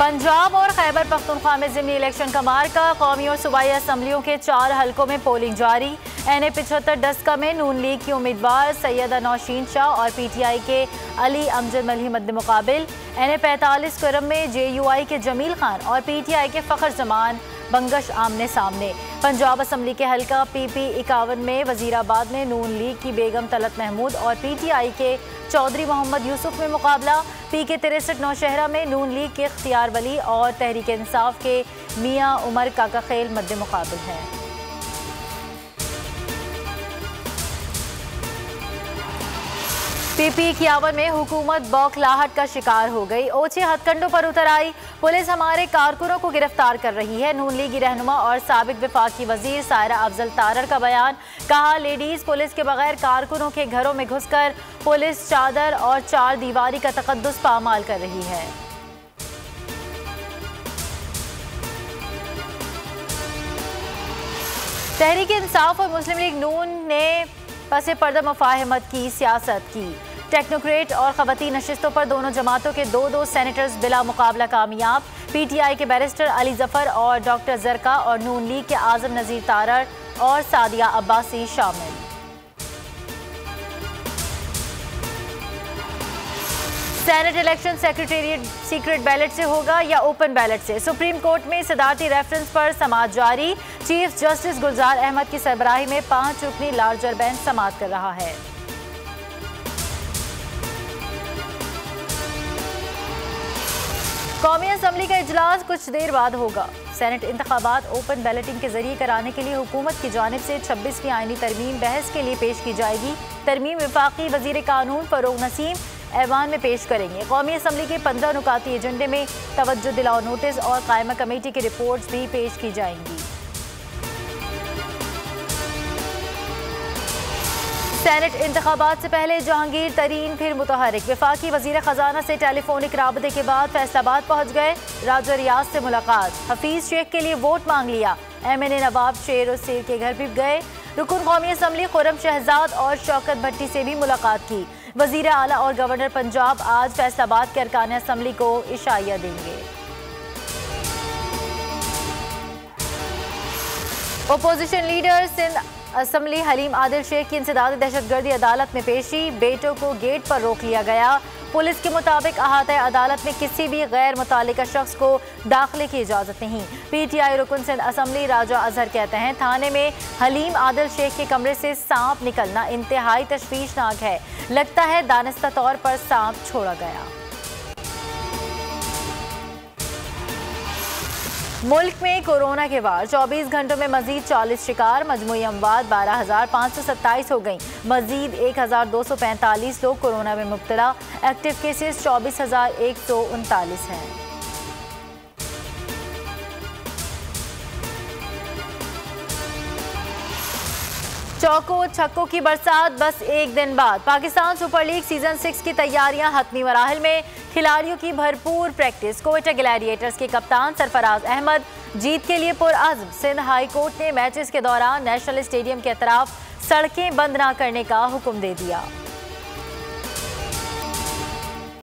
पंजाब और खैबर पख्तूनख्वा में ज़िमनी इलेक्शन का मार्का। कौमी और सूबाई असम्बलियों के 4 हलकों में पोलिंग जारी। NA 75 डस्का में नून लीग की उम्मीदवार सैयदा नौशीन शाह और PTI के अली अमजद मलही मद्दे मुकाबिल। NA 45 करम में JUI के जमील खान और PTI के फ़खर जमान बंगश आमने सामने। पंजाब असम्बली के हल्का PP 51 में वजीराबाद में नून लीग की बेगम तलत महमूद और PTI के चौधरी मोहम्मद यूसुफ में मुकाबला। PK 63 नौशहरा में नून लीग के इख्तियार वली और तहरीक इंसाफ के मियाँ उमर काका खेल मद्दे मुकाबिल है। PP 51 में हुकूमत बौखलाहट का शिकार हो गई। ओछे हथकंडों पर उतर आई। पुलिस हमारे कारकुनों को गिरफ्तार कर रही है। नून लीगी रहनुमा और साबिक वफाकी वजीर सायरा अफजल तारड़ का बयान। कहा, लेडीज पुलिस के बगैर कारकुनों के घरों में घुसकर पुलिस चादर और 4 दीवारी का तकद्दुस पामाल कर रही है। तहरीक इंसाफ और मुस्लिम लीग नून ने पसे पर्दा मुफाहमत की सियासत की। टेक्नोक्रेट और खवातीन नशिस्तों पर दोनों जमातों के 2-2 सेनेटर्स बिला मुकाबला कामयाब। PTI के बैरिस्टर अली जफर और डॉक्टर जरका और नून लीग के आजम नजीर तारड़ और सादिया अब्बासी शामिल। Senate election secretariat secret ballot से होगा या ओपन बैलेट से? सुप्रीम कोर्ट में सदारती रेफरेंस पर समाअत जारी। चीफ जस्टिस गुलजार अहमद की सरबराही में 5 रुकनी लार्जर बेंच समाअत कर रहा है। कौमी असम्बली का इजलास कुछ देर बाद होगा। सेनेट इंतखाबात ओपन बैलेटिंग के जरिए कराने के लिए हुकूमत की जानिब से 26वीं आईनी तरमीम बहस के लिए पेश की जाएगी। तरमीम वफाकी वजीर कानून फरोग नसीम ऐवान में पेश करेंगे। कौमी असम्बली के 15 नुकाती एजेंडे में तवज्जो दिलाओ नोटिस और कायमा कमेटी की रिपोर्ट्स भी पेश की जाएंगी। सेनेट इंतखाबात से पहले जहांगीर तरीन फिर मुतहरिक। वफाकी वजीर खजाना से टेलीफोनिक राबते के बाद फैसलाबाद पहुंच गए। राजा रियाज से मुलाकात। हफीज शेख के लिए वोट मांग लिया। MNA नवाब शेर और शेर के घर भी गए। रुकन कौमी असम्बली खुर्रम शहजाद और शौकत भट्टी से भी मुलाकात की। वजीर आला और गवर्नर पंजाब आज फैसलाबाद के अरकान असम्बली को इशाइया देंगे। Opposition leader Sindh assembly Haleem Adil Sheikh की इंसदाद दहशतगर्दी अदालत में पेशी। बेटों को गेट पर रोक लिया गया। पुलिस के मुताबिक अहाता अदालत में किसी भी गैर मुतालिका शख्स को दाखिले की इजाज़त नहीं। PTI रुकन सिंध असम्बली राजा अजहर कहते हैं, थाने में हलीम आदिल शेख के कमरे से सांप निकलना इंतहाई तशवीशनाक है। लगता है दानिस्ता तौर पर सांप छोड़ा गया। मुल्क में कोरोना के बाद 24 घंटों में मजीद 40 शिकार। मजमूई अमवात 12,527 हो गई। मजीद 1,245 लोग कोरोना में मुब्तला। एक्टिव केसेस 24,139 हैं। चौकों छक्कों की बरसात बस एक दिन बाद। पाकिस्तान सुपर लीग सीजन 6 की तैयारियां हतमी मराहिल में। खिलाड़ियों की भरपूर प्रैक्टिस। क्वेटा ग्लैडिएटर्स के कप्तान सरफराज अहमद जीत के लिए पुरअज़्म। सिंध हाई कोर्ट ने मैचेस के दौरान नेशनल स्टेडियम के अतराफ सड़कें बंद न करने का हुक्म दे दिया।